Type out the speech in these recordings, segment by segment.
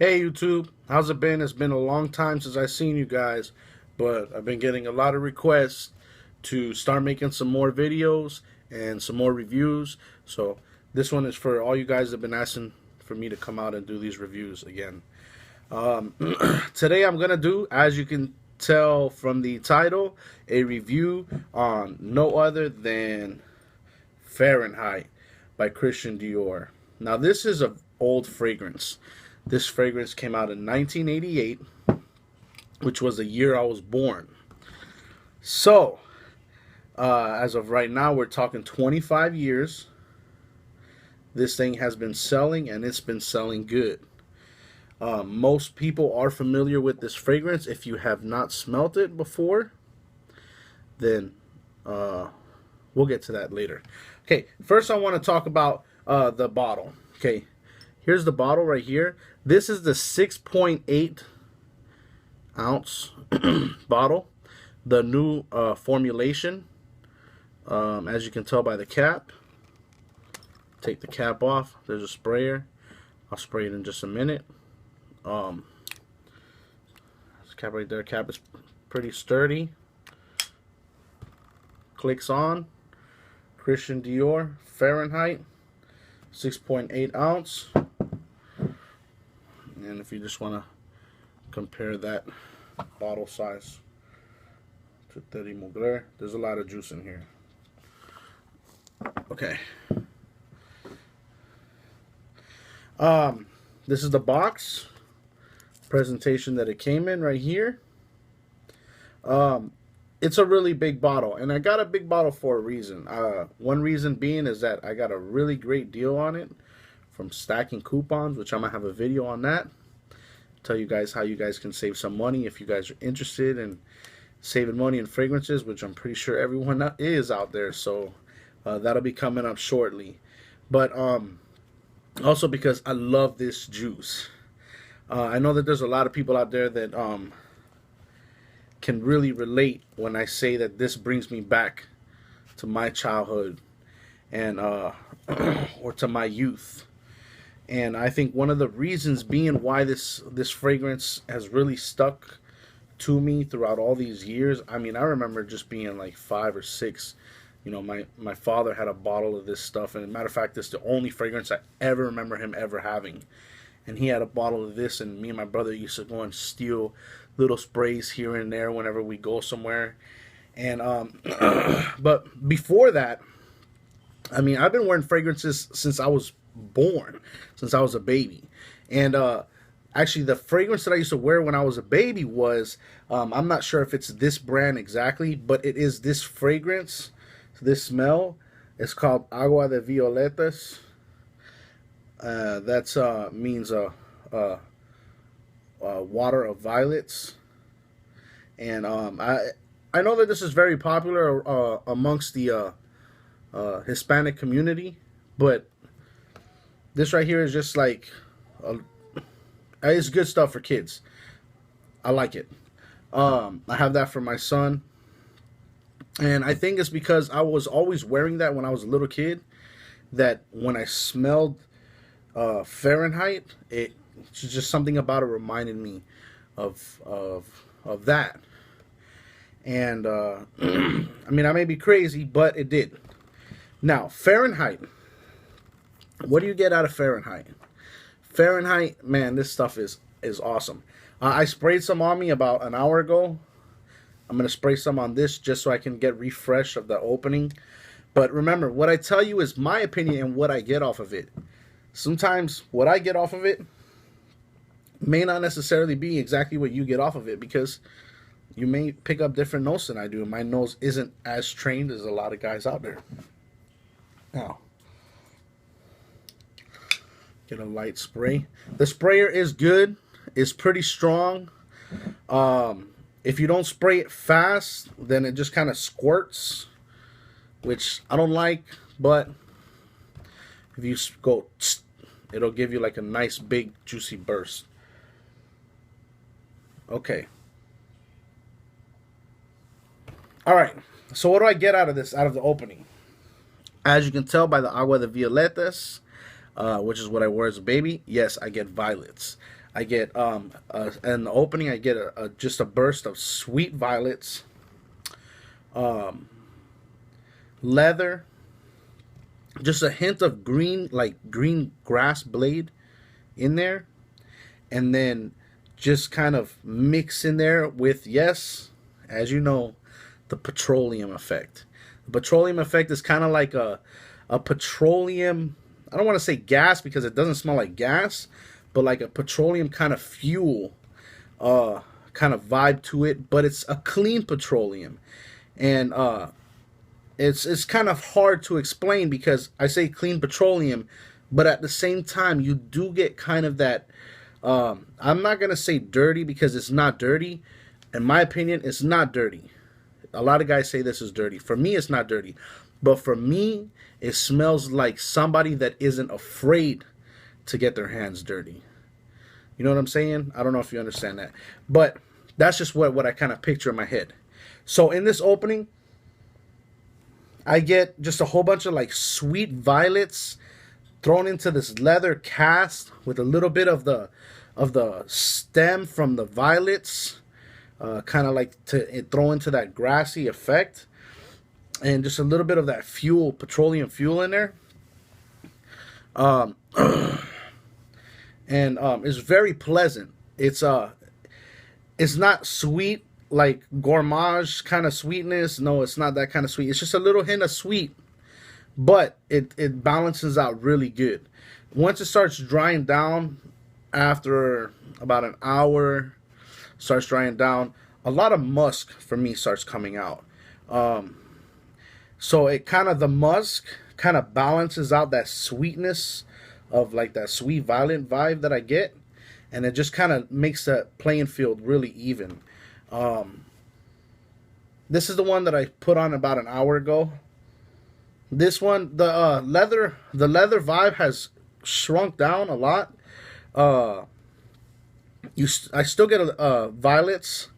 Hey YouTube, how's it been? It's been a long time since I've seen you guys, but I've been getting a lot of requests to start making some more videos and some more reviews. So this one is for all you guys that have been asking for me to come out and do these reviews again. Um, Today I'm gonna do, as you can tell from the title, a review on no other than Fahrenheit by Christian Dior. Now this is an old fragrance. This fragrance came out in 1988, which was the year I was born. So, as of right now, we're talking 25 years. This thing has been selling, and it's been selling good. Most people are familiar with this fragrance. If you have not smelt it before, then we'll get to that later. Okay, first I want to talk about the bottle. Okay, here's the bottle right here. This is the 6.8 ounce bottle, the new formulation. As you can tell by the cap, take the cap off. There's a sprayer. I'll spray it in just a minute. This cap right there, cap is pretty sturdy. Clicks on. Christian Dior Fahrenheit, 6.8 ounce. And if you just want to compare that bottle size to 30 Mugler, there's a lot of juice in here. Okay. This is the box presentation that it came in right here. It's a really big bottle, and I got a big bottle for a reason. One reason being is that I got a really great deal on it from stacking coupons, which I'm gonna have a video on that. Tell you guys how you guys can save some money if you guys are interested in saving money in fragrances, which I'm pretty sure everyone is out there. So that'll be coming up shortly. But also because I love this juice. I know that there's a lot of people out there that can really relate when I say that this brings me back to my childhood and or to my youth. And I think one of the reasons being why this fragrance has really stuck to me throughout all these years. I mean, I remember just being like 5 or 6. You know, my father had a bottle of this stuff, and as a matter of fact, it's the only fragrance I ever remember him ever having. And he had a bottle of this, and me and my brother used to go and steal little sprays here and there whenever we go somewhere. And but before that, I mean, I've been wearing fragrances since I was born, since I was a baby. And actually, the fragrance that I used to wear when I was a baby was, I'm not sure if it's this brand exactly, but it is this fragrance, this smell. It's called Agua de Violetas. That's means water of violets. And I know that this is very popular amongst the Hispanic community, but this right here is just like it's good stuff for kids. I like it. I have that for my son, and I think it's because I was always wearing that when I was a little kid, that when I smelled Fahrenheit, it's just something about it reminded me of that. And I mean, I may be crazy, but it did. Now, Fahrenheit. What do you get out of Fahrenheit? Fahrenheit, man, this stuff is awesome. I sprayed some on me about an hour ago. I'm going to spray some on this just so I can get refreshed of the opening. But remember, what I tell you is my opinion and what I get off of it. Sometimes what I get off of it may not necessarily be exactly what you get off of it, because you may pick up different notes than I do. And my nose isn't as trained as a lot of guys out there. Now, get a light spray. The sprayer is good. It's pretty strong. If you don't spray it fast, then it just kind of squirts, which I don't like. But if you go, it'll give you like a nice big juicy burst. Okay. All right. So what do I get out of this, out of the opening? As you can tell by the Agua de Violetas, which is what I wore as a baby, yes, I get violets. I get in the opening I get just a burst of sweet violets, leather, just a hint of green, like green grass blade in there, and then just kind of mix in there with, yes, as you know, the petroleum effect. The petroleum effect is kind of like a petroleum, I don't want to say gas because it doesn't smell like gas, but like a petroleum kind of fuel kind of vibe to it, but it's a clean petroleum. And it's kind of hard to explain because I say clean petroleum, but at the same time you do get kind of that, I'm not going to say dirty because it's not dirty. In my opinion, it's not dirty. A lot of guys say this is dirty. For me, it's not dirty. But for me, it smells like somebody that isn't afraid to get their hands dirty. You know what I'm saying? I don't know if you understand that. But that's just what I kind of picture in my head. So in this opening, I get just a whole bunch of like sweet violets thrown into this leather cast with a little bit of the stem from the violets, kind of like to throw into that grassy effect, and just a little bit of that fuel, petroleum fuel in there. And it's very pleasant. It's not sweet like gourmage kind of sweetness. No, it's not that kind of sweet. It's just a little hint of sweet, but it balances out really good. Once it starts drying down, after about an hour, starts drying down, a lot of musk for me starts coming out. So it kind of, the musk kind of balances out that sweetness of like that sweet violet vibe that I get, and it just kind of makes that playing field really even. This is the one that I put on about an hour ago. This one, the leather vibe has shrunk down a lot. I still get violets,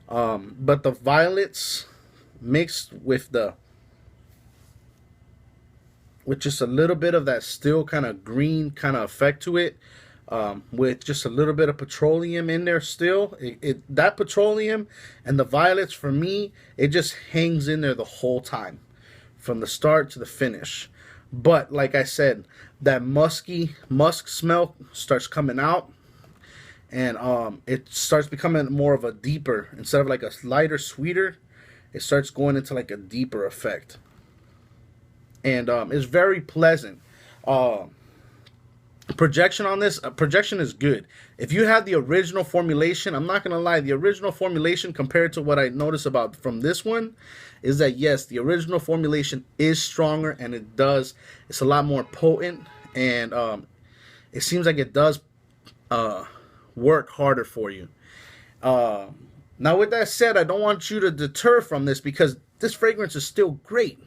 but the violets mixed with just a little bit of that still kind of green kind of effect to it, with just a little bit of petroleum in there still. That petroleum and the violets, for me, it just hangs in there the whole time, from the start to the finish. But like I said, that musk smell starts coming out, and it starts becoming more of a deeper, instead of like a lighter, sweeter, it starts going into like a deeper effect. And it's very pleasant. Projection on this, projection is good. If you have the original formulation, I'm not gonna lie, the original formulation compared to what I noticed about from this one is that, yes, the original formulation is stronger, and it's a lot more potent, and it seems like it does work harder for you. Now with that said, I don't want you to deter from this, because this fragrance is still great.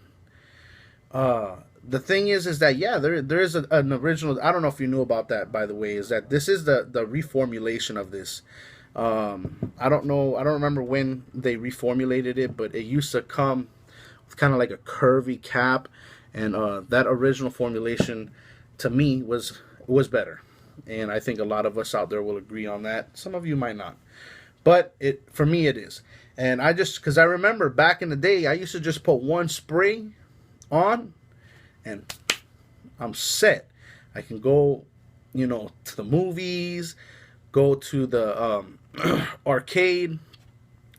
The thing is that, yeah, there is an original. I don't know if you knew about that, by the way, is that this is the reformulation of this. I don't know. I don't remember when they reformulated it, but it used to come with kind of like a curvy cap, and that original formulation, to me, was better. And I think a lot of us out there will agree on that. Some of you might not, but for me it is. And because I remember back in the day, I used to just put one spray on, and I'm set. I can go, to the movies, go to the arcade,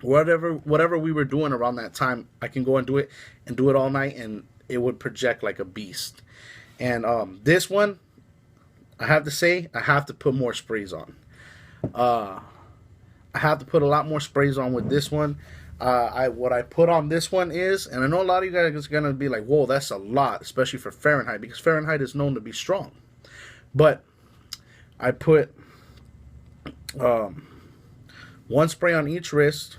whatever we were doing around that time. I can go and do it all night, and it would project like a beast. And this one, I have to say, I have to put more sprays on. I have to put a lot more sprays on with this one. What I put on this one is, and I know a lot of you guys are gonna be like, "Whoa, that's a lot," especially for Fahrenheit, because Fahrenheit is known to be strong. But I put one spray on each wrist,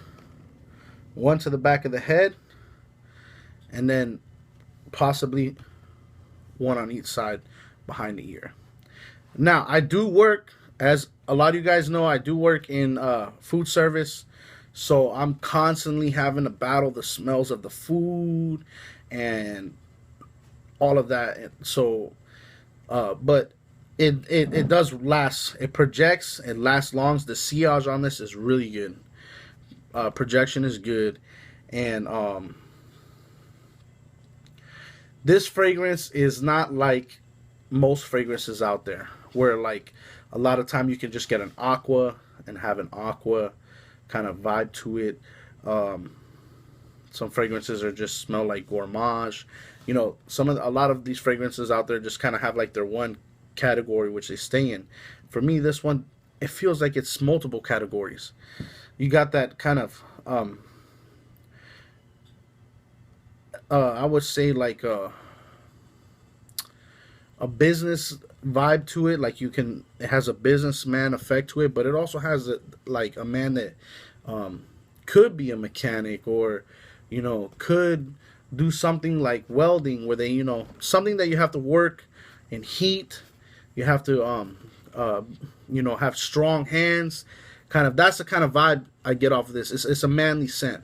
one to the back of the head, and then possibly one on each side behind the ear. Now, I do work, as a lot of you guys know, I do work in food service. So I'm constantly having to battle the smells of the food and all of that. So, but it does last. It projects. It lasts long. The sillage on this is really good. Projection is good, and this fragrance is not like most fragrances out there, where like a lot of time you can just get an aqua and have an aqua kind of vibe to it. Some fragrances are just smell like gourmage. You know, a lot of these fragrances out there just kind of have like their one category which they stay in. For me, this one, it feels like it's multiple categories. You got that kind of I would say like a business vibe to it. Like it has a businessman effect to it, but it also has like a man that could be a mechanic, or could do something like welding, where they something that you have to work in heat. You have to have strong hands. Kind of, that's the kind of vibe I get off of this. It's a manly scent,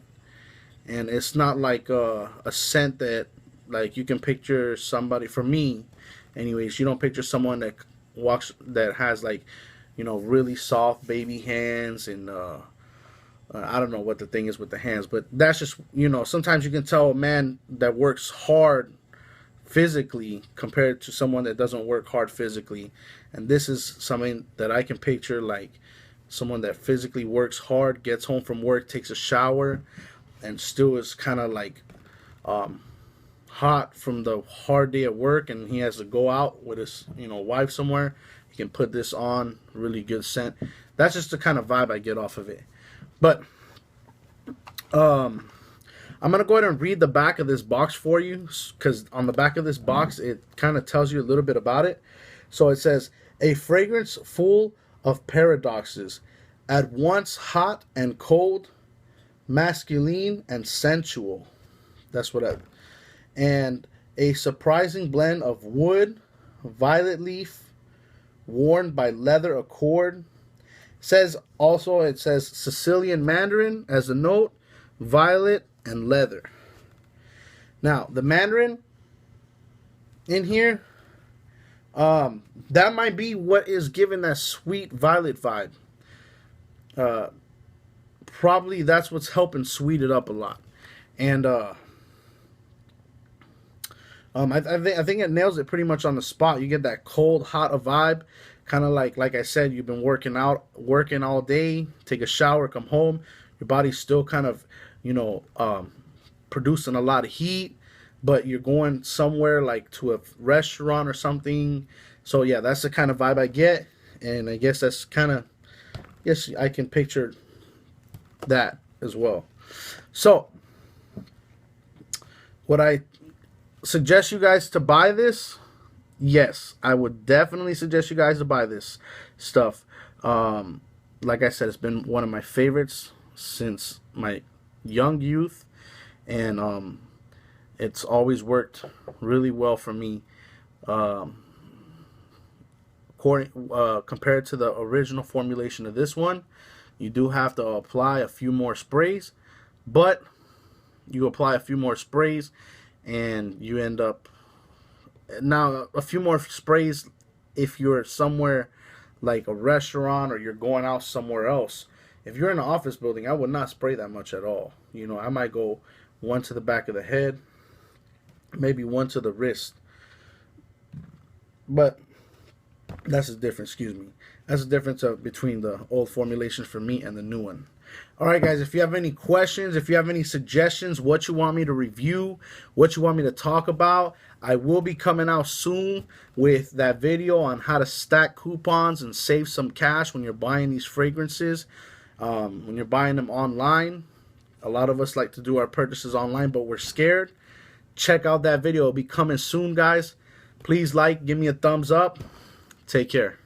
and it's not like a scent that like you can picture somebody. For me, anyways, you don't picture someone that has like really soft baby hands, and I don't know what the thing is with the hands, but that's just sometimes you can tell a man that works hard physically compared to someone that doesn't work hard physically. And this is something that I can picture, like someone that physically works hard, gets home from work, takes a shower, and still is kind of like hot from the hard day at work, and he has to go out with his wife somewhere. He can put this on, really good scent. That's just the kind of vibe I get off of it. But I'm gonna go ahead and read the back of this box for you, because on the back of this box it kind of tells you a little bit about it. So it says, a fragrance full of paradoxes, at once hot and cold, masculine and sensual. That's what and a surprising blend of wood, violet leaf, worn by leather accord. It says Sicilian mandarin as a note, violet and leather. Now the mandarin in here, that might be what is giving that sweet violet vibe. Probably that's what's helping sweet it up a lot. And I think it nails it pretty much on the spot. You get that cold, hot a vibe, kind of like I said, you've been working all day, take a shower, come home, your body's still kind of producing a lot of heat, but you're going somewhere like to a restaurant or something. So yeah, that's the kind of vibe I get, and I guess that's kind of, yes, I can picture that as well. So would I suggest you guys to buy this? Yes, I would definitely suggest you guys to buy this stuff. Like I said, it's been one of my favorites since my young youth, and it's always worked really well for me. Compared to the original formulation of this one, you do have to apply a few more sprays, but you apply a few more sprays and you end up, now a few more sprays if you're somewhere like a restaurant or you're going out somewhere else. If you're in an office building, I would not spray that much at all. I might go one to the back of the head, maybe one to the wrist. But that's the difference, That's the difference between the old formulation for me and the new one. Alright guys, if you have any questions, if you have any suggestions, what you want me to review, what you want me to talk about, I will be coming out soon with that video on how to stack coupons and save some cash when you're buying these fragrances. When you're buying them online, a lot of us like to do our purchases online, but we're scared. Check out that video. It'll be coming soon, guys. Please give me a thumbs up. Take care.